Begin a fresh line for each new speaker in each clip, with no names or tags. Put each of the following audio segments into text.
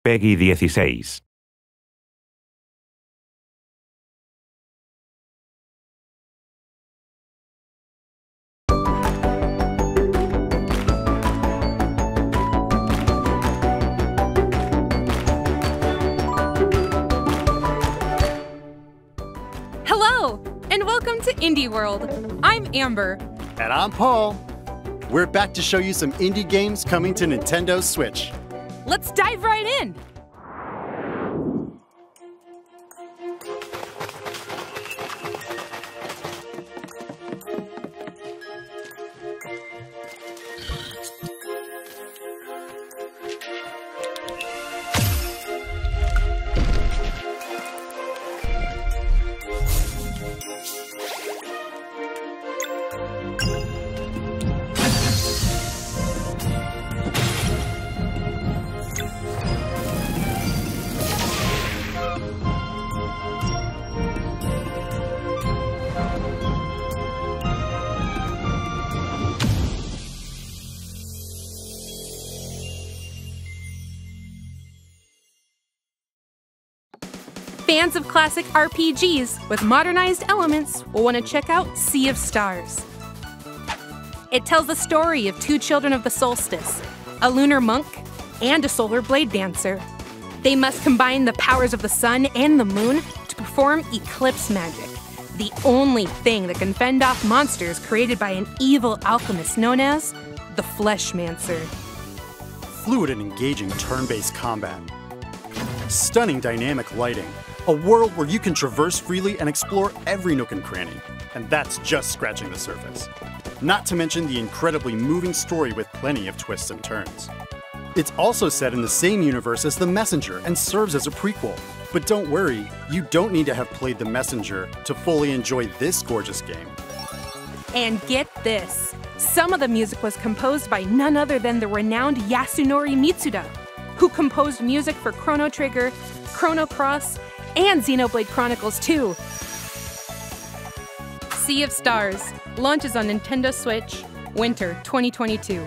Peggy 16.
Hello, and welcome to Indie World. I'm Amber.
And I'm Paul. We're back to show you some indie games coming to Nintendo Switch.
Let's dive right in. Fans of classic RPGs with modernized elements will want to check out Sea of Stars. It tells the story of two children of the solstice, a lunar monk and a solar blade dancer. They must combine the powers of the sun and the moon to perform eclipse magic, the only thing that can fend off monsters created by an evil alchemist known as the Fleshmancer.
Fluid and engaging turn-based combat. Stunning dynamic lighting. A world where you can traverse freely and explore every nook and cranny. And that's just scratching the surface. Not to mention the incredibly moving story with plenty of twists and turns. It's also set in the same universe as The Messenger and serves as a prequel. But don't worry, you don't need to have played The Messenger to fully enjoy this gorgeous game.
And get this, some of the music was composed by none other than the renowned Yasunori Mitsuda, who composed music for Chrono Trigger, Chrono Cross, and Xenoblade Chronicles 2. Sea of Stars launches on Nintendo Switch, winter 2022.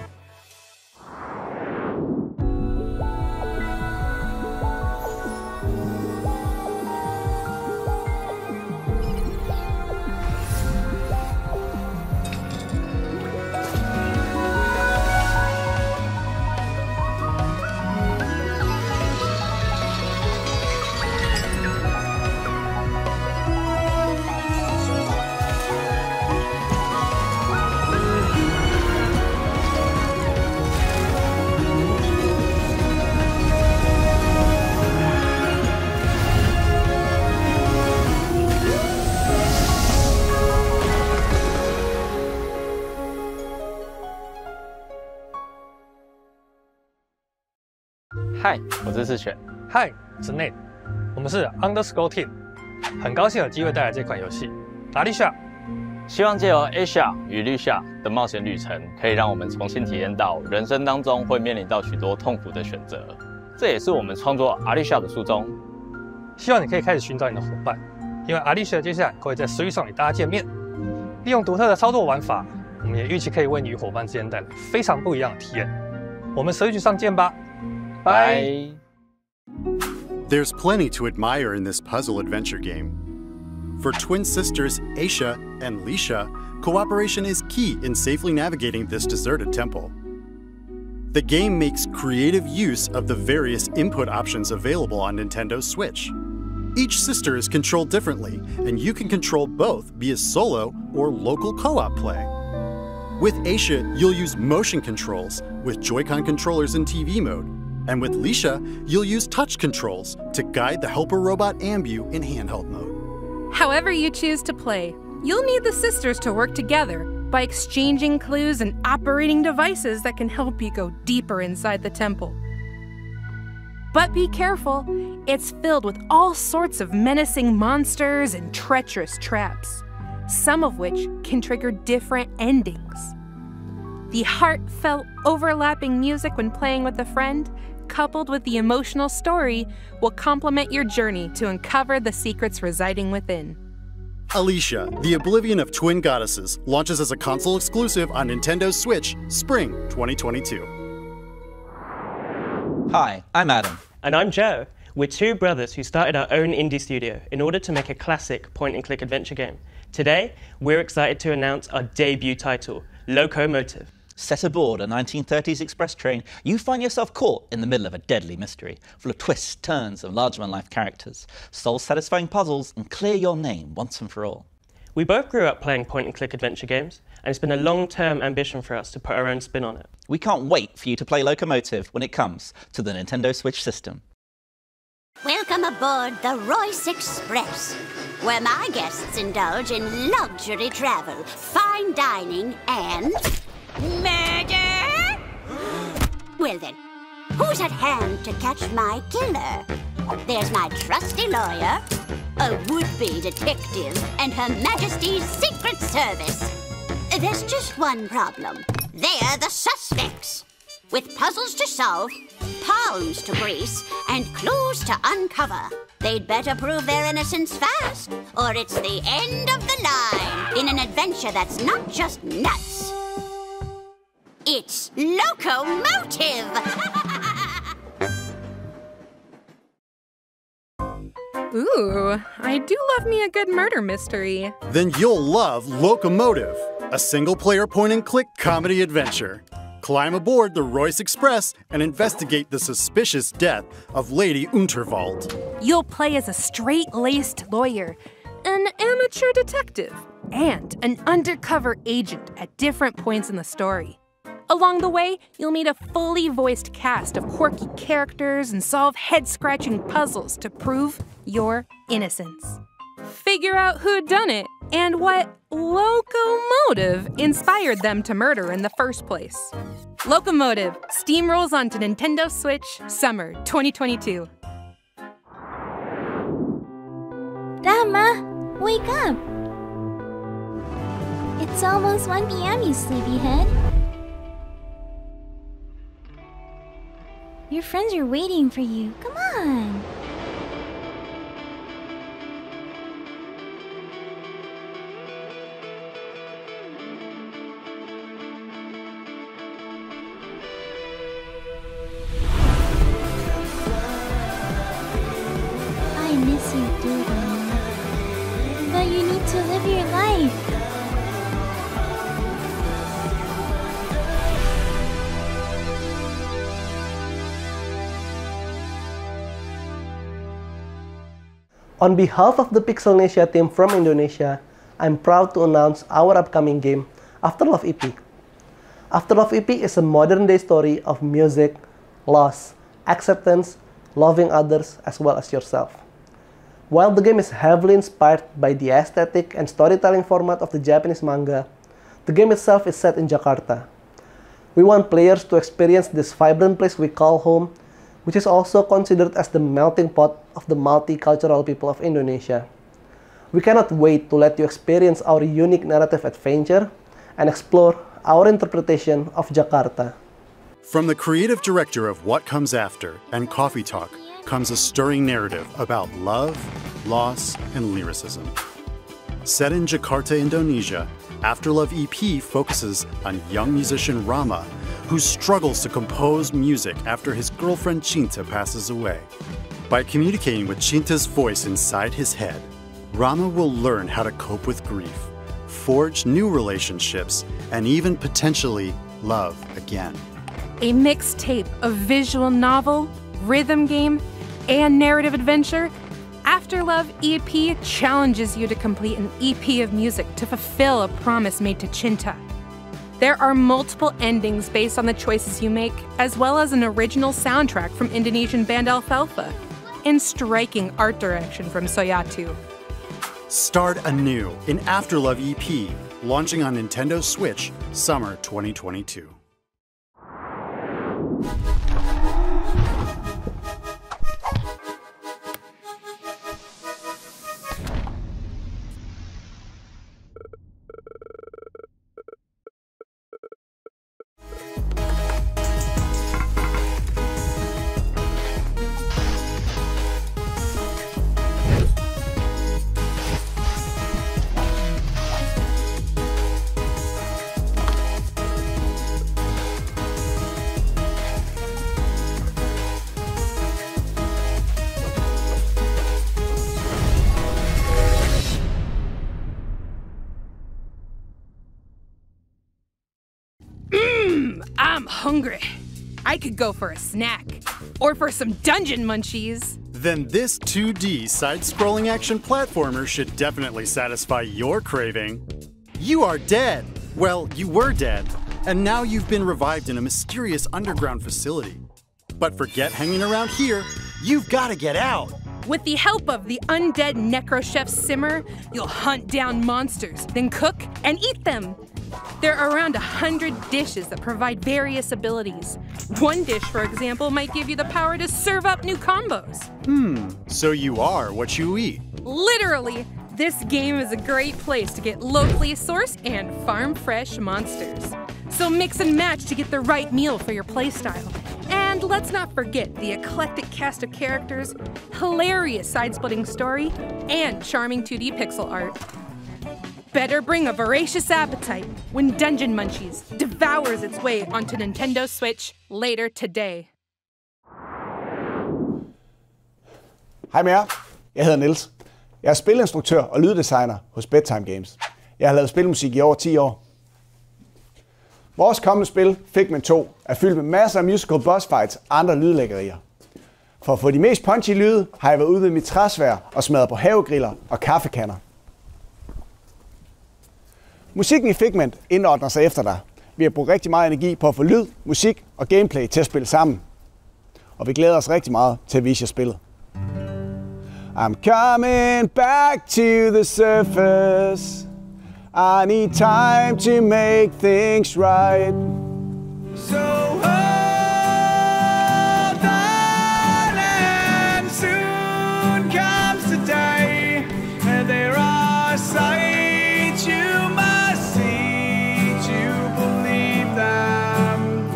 嗨，我是世权。
嗨，我是 Nate， 我们是 Underscore Team， 很高兴有机会带来这款游戏。Aliisha，
希望借由 Aliisha 与 Aliisha 的冒险旅程，可以让我们重新体验到人生当中会面临到许多痛苦的选择。这也是我们创作 Aliisha 的初衷。
希望你可以开始寻找你的伙伴，因为 Aliisha 接下来会在Switch上与大家见面。利用独特的操作玩法，我们也预期可以为你与伙伴之间带来非常不一样的体验。我们Switch上见吧。Bye.
There's plenty to admire in this puzzle adventure game. For twin sisters Aisha and Aliisha, cooperation is key in safely navigating this deserted temple. The game makes creative use of the various input options available on Nintendo Switch. Each sister is controlled differently, and you can control both via solo or local co-op play. With Aisha, you'll use motion controls with Joy-Con controllers in TV mode. And with Aliisha, you'll use touch controls to guide the helper robot Ambu in handheld mode.
However you choose to play, you'll need the sisters to work together by exchanging clues and operating devices that can help you go deeper inside the temple. But be careful, it's filled with all sorts of menacing monsters and treacherous traps, some of which can trigger different endings. The heartfelt, overlapping music when playing with a friend, coupled with the emotional story, will complement your journey to uncover the secrets residing within.
Aliisha, the Oblivion of Twin Goddesses, launches as a console exclusive on Nintendo Switch, Spring 2022.
Hi, I'm Adam.
And I'm Joe. We're two brothers who started our own indie studio in order to make a classic point-and-click adventure game. Today, we're excited to announce our debut title, Loco Motive.
Set aboard a 1930s express train, you find yourself caught in the middle of a deadly mystery, full of twists, turns, and larger-than-life characters. Soul-satisfying puzzles, and clear your name once and for all.
We both grew up playing point-and-click adventure games, and it's been a long-term ambition for us to put our own spin on it.
We can't wait for you to play Loco Motive when it comes to the Nintendo Switch system.
Welcome aboard the Royce Express, where my guests indulge in luxury travel, fine dining, and murder! Well then, who's at hand to catch my killer? There's my trusty lawyer, a would-be detective, and Her Majesty's Secret Service. There's just one problem. They're the suspects. With puzzles to solve, palms to grease, and clues to uncover. They'd better prove their innocence fast, or it's the end of the line in an adventure that's not just nuts. It's Loco Motive!
Ooh, I do love me a good murder mystery.
Then you'll love Loco Motive, a single-player point-and-click comedy adventure. Climb aboard the Royce Express and investigate the suspicious death of Lady Unterwald.
You'll play as a straight-laced lawyer, an amateur detective, and an undercover agent at different points in the story. Along the way, you'll meet a fully voiced cast of quirky characters and solve head-scratching puzzles to prove your innocence. Figure out who'd done it and what Loco Motive inspired them to murder in the first place. Loco Motive steamrolls onto Nintendo Switch summer 2022.
Rama, wake up! It's almost 1 p.m., you sleepyhead. Your friends are waiting for you. Come on! I miss you too, Rama. But you need to live your life.
On behalf of the Pixelnesia team from Indonesia, I'm proud to announce our upcoming game, Afterlove EP. Afterlove EP is a modern-day story of music, loss, acceptance, loving others as well as yourself. While the game is heavily inspired by the aesthetic and storytelling format of the Japanese manga, the game itself is set in Jakarta. We want players to experience this vibrant place we call home, which is also considered as the melting pot of the multicultural people of Indonesia. We cannot wait to let you experience our unique narrative adventure and explore our interpretation of Jakarta.
From the creative director of What Comes After and Coffee Talk comes a stirring narrative about love, loss, and lyricism. Set in Jakarta, Indonesia, Afterlove EP focuses on young musician Rama, who struggles to compose music after his girlfriend Cinta passes away. By communicating with Cinta's voice inside his head, Rama will learn how to cope with grief, forge new relationships, and even potentially love again.
A mixtape of visual novel, rhythm game, and narrative adventure, Afterlove EP challenges you to complete an EP of music to fulfill a promise made to Cinta. There are multiple endings based on the choices you make, as well as an original soundtrack from Indonesian band Alfalfa, and striking art direction from Soyatu.
Start anew in Afterlove EP, launching on Nintendo Switch summer 2022.
I'm hungry. I could go for a snack. Or for some dungeon munchies.
Then this 2D side-scrolling action platformer should definitely satisfy your craving. You are dead. Well, you were dead. And now you've been revived in a mysterious underground facility. But forget hanging around here. You've got to get out.
With the help of the undead necrochef Simmer, you'll hunt down monsters, then cook and eat them. There are around 100 dishes that provide various abilities. One dish, for example, might give you the power to serve up new combos.
So you are what you eat.
Literally, this game is a great place to get locally sourced and farm-fresh monsters. So mix and match to get the right meal for your playstyle. And let's not forget the eclectic cast of characters, hilarious side-splitting story, and charming 2D pixel art. Better bring a voracious appetite when Dungeon Munchies devours its way onto Nintendo Switch later today.
Hej med jer. Jeg hedder Niels. Jeg er spilinstruktør og lyddesigner hos Bedtime Games. Jeg har lavet spilmusik i over 10 år. Vores kommende spil, Figment 2, er fyldt med masser af musical boss fights og andre lydlæggerier. For at få de mest punchy lyde, har jeg været ude ved mit træsværd og smadret på havegriller og kaffekanner. Musikken i Figment indordner sig efter dig. Vi har brugt rigtig meget energi på at få lyd, musik og gameplay til at spille sammen. Og vi glæder os rigtig meget til at vise jer spillet. I'm coming back to the surface. I need time to make things right. So hold on and soon comes the day. And there are sights you must see to believe them.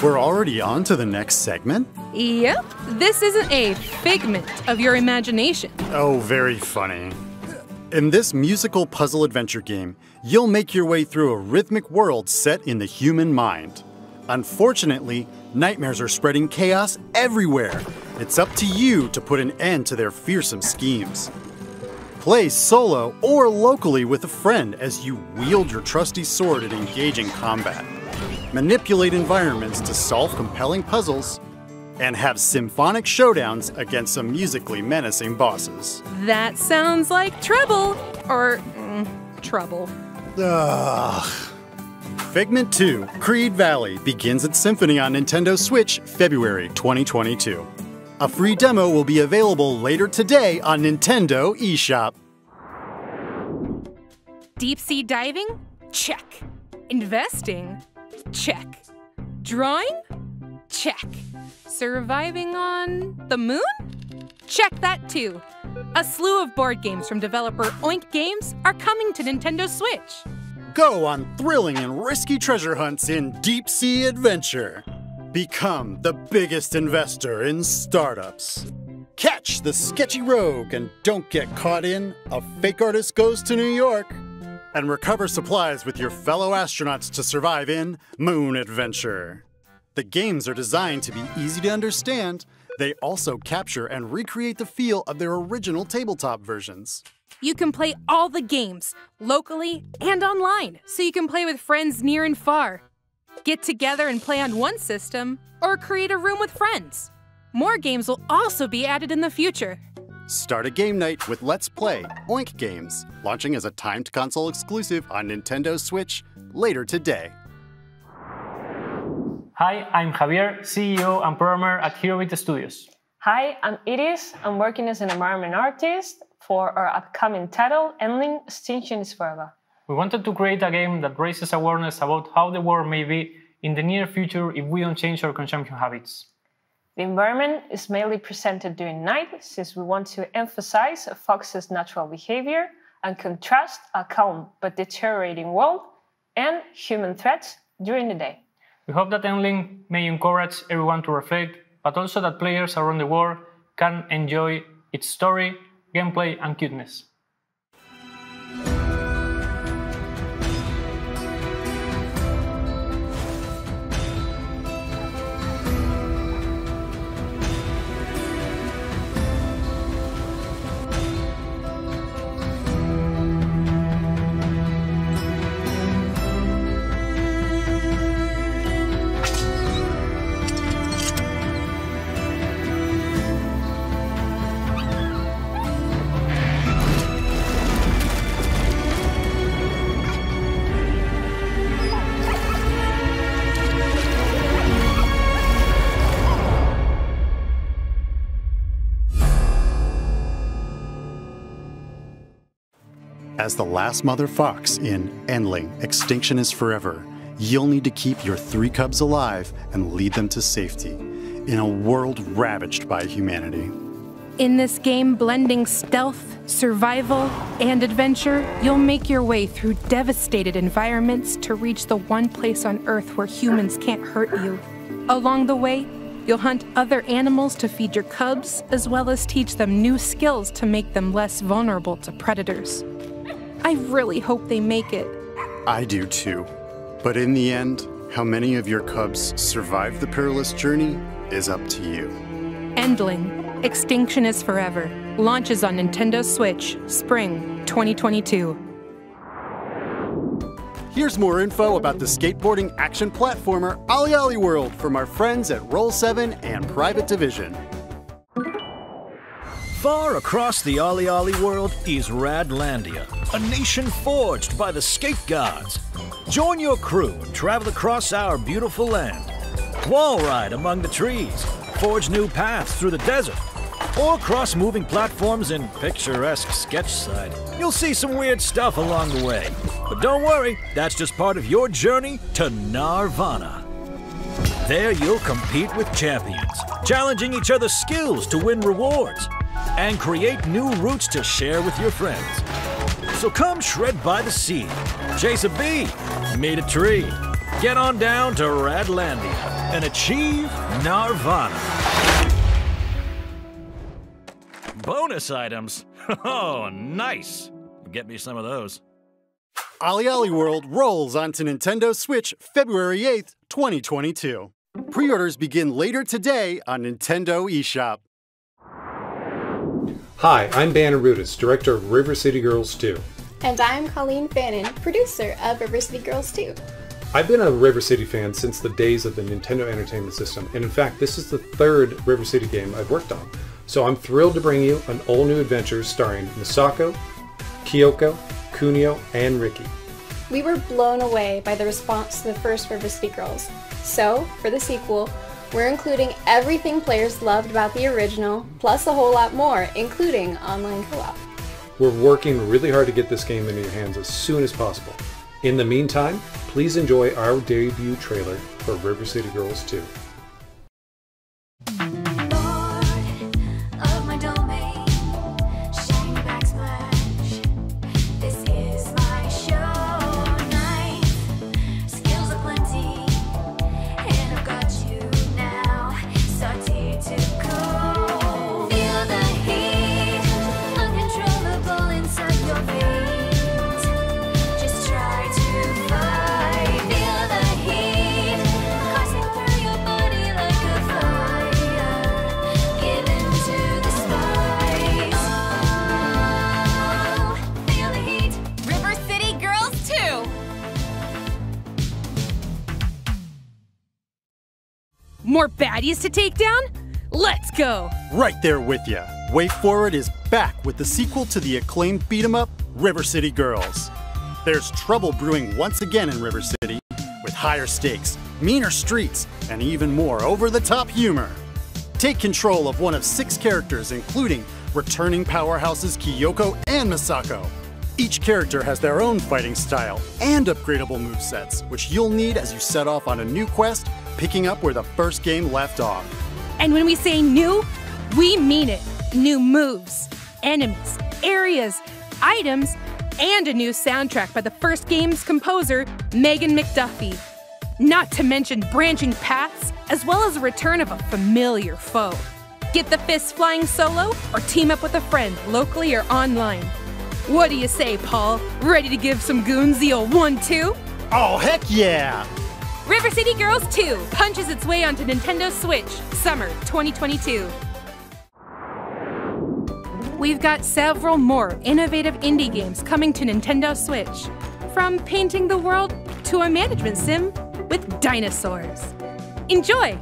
We're already on to the next segment?
Yep, this isn't a figment of your imagination.
Oh, very funny. In this musical puzzle adventure game, you'll make your way through a rhythmic world set in the human mind. Unfortunately, nightmares are spreading chaos everywhere. It's up to you to put an end to their fearsome schemes. Play solo or locally with a friend as you wield your trusty sword in engaging combat. Manipulate environments to solve compelling puzzles, and have symphonic showdowns against some musically menacing bosses.
That sounds like trouble. Or, trouble.
Ugh. Figment 2, Creed Valley begins its symphony on Nintendo Switch February 2022. A free demo will be available later today on Nintendo eShop.
Deep sea diving? Check. Investing? Check. Drawing? Check. Surviving on the moon? Check that too. A slew of board games from developer Oink Games are coming to Nintendo Switch.
Go on thrilling and risky treasure hunts in deep sea adventure. Become the biggest investor in startups. Catch the sketchy rogue and don't get caught in A Fake Artist Goes to New York. And recover supplies with your fellow astronauts to survive in Moon Adventure. The games are designed to be easy to understand. They also capture and recreate the feel of their original tabletop versions.
You can play all the games, locally and online, so you can play with friends near and far. Get together and play on one system, or create a room with friends. More games will also be added in the future.
Start a game night with Let's Play Oink Games, launching as a timed console exclusive on Nintendo Switch later today.
Hi, I'm Javier, CEO and programmer at HeroBeat Studios.
Hi, I'm Iris. I'm working as an environment artist for our upcoming title, Endling, Extinction is Forever.
We wanted to create a game that raises awareness about how the world may be in the near future if we don't change our consumption habits.
The environment is mainly presented during night, since we want to emphasize a fox's natural behavior and contrast a calm but deteriorating world and human threats during the day.
We hope that Endling may encourage everyone to reflect, but also that players around the world can enjoy its story, gameplay, and cuteness.
As the last mother fox in Endling, Extinction is Forever, you'll need to keep your 3 cubs alive and lead them to safety in a world ravaged by humanity.
In this game blending stealth, survival, and adventure, you'll make your way through devastated environments to reach the one place on Earth where humans can't hurt you. Along the way, you'll hunt other animals to feed your cubs, as well as teach them new skills to make them less vulnerable to predators. I really hope they make it.
I do too. But in the end, how many of your cubs survive the perilous journey is up to you.
Endling, Extinction is Forever, launches on Nintendo Switch, Spring 2022.
Here's more info about the skateboarding action platformer OlliOlli World from our friends at Roll7 and Private Division.
Far across the OlliOlli world is Radlandia, a nation forged by the skate gods. Join your crew and travel across our beautiful land. Wall ride among the trees, forge new paths through the desert, or cross moving platforms in picturesque Sketchside. You'll see some weird stuff along the way. But don't worry, that's just part of your journey to Nirvana. There you'll compete with champions, challenging each other's skills to win rewards, and create new routes to share with your friends. So come shred by the sea, chase a bee, meet a tree, get on down to Radlandia and achieve Nirvana. Bonus items? Oh, nice. Get me some of those.
OlliOlli World rolls onto Nintendo Switch February 8th, 2022. Pre-orders begin later today on Nintendo eShop.
Hi, I'm Banner Rudis, director of River City Girls 2.
And I'm Colleen Fannin, producer of River City Girls 2.
I've been a River City fan since the days of the Nintendo Entertainment System, and in fact, this is the 3rd River City game I've worked on. So I'm thrilled to bring you an all-new adventure starring Misako, Kyoko, Kunio, and Riki.
We were blown away by the response to the first River City Girls. So, for the sequel, we're including everything players loved about the original, plus a whole lot more, including online co-op.
We're working really hard to get this game into your hands as soon as possible. In the meantime, please enjoy our debut trailer for River City Girls 2.
More baddies to take down? Let's go!
Right there with ya. Way Forward is back with the sequel to the acclaimed beat-em-up, River City Girls. There's trouble brewing once again in River City, with higher stakes, meaner streets, and even more over-the-top humor. Take control of one of 6 characters, including returning powerhouses Kyoko and Misako. Each character has their own fighting style and upgradable movesets, which you'll need as you set off on a new quest, picking up where the first game left off.
And when we say new, we mean it. New moves, enemies, areas, items, and a new soundtrack by the first game's composer, Megan McDuffie. Not to mention branching paths, as well as a return of a familiar foe. Get the fists flying solo, or team up with a friend, locally or online. What do you say, Paul? Ready to give some goons the old 1-2?
Oh, heck yeah!
River City Girls 2 punches its way onto Nintendo Switch, summer 2022. We've got several more innovative indie games coming to Nintendo Switch, from painting the world to a management sim with dinosaurs. Enjoy!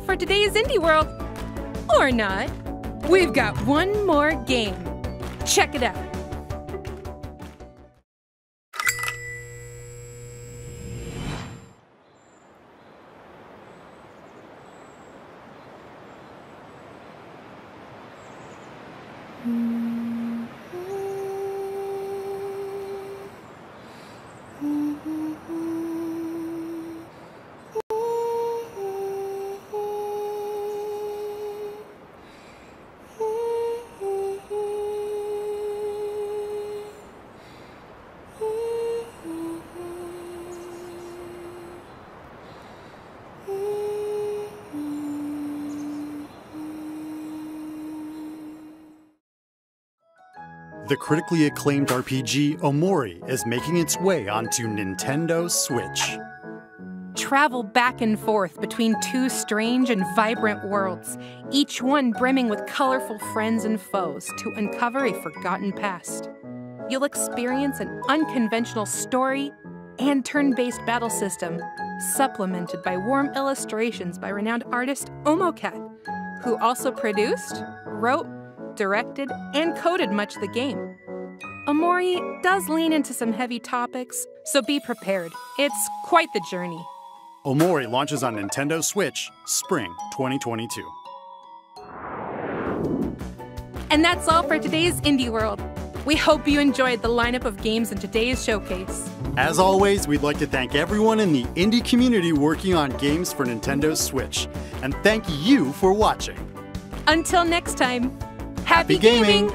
for today's Indie World. Or not. We've got one more game. Check it out.
The critically acclaimed RPG OMORI is making its way onto Nintendo Switch.
Travel back and forth between two strange and vibrant worlds, each one brimming with colorful friends and foes to uncover a forgotten past. You'll experience an unconventional story and turn-based battle system, supplemented by warm illustrations by renowned artist Omocat, who also produced, wrote, directed, and coded much of the game. OMORI does lean into some heavy topics, so be prepared. It's quite the journey.
OMORI launches on Nintendo Switch, spring 2022.
And that's all for today's Indie World. We hope you enjoyed the lineup of games in today's showcase.
As always, we'd like to thank everyone in the indie community working on games for Nintendo Switch. And thank you for watching.
Until next time,
Happy gaming!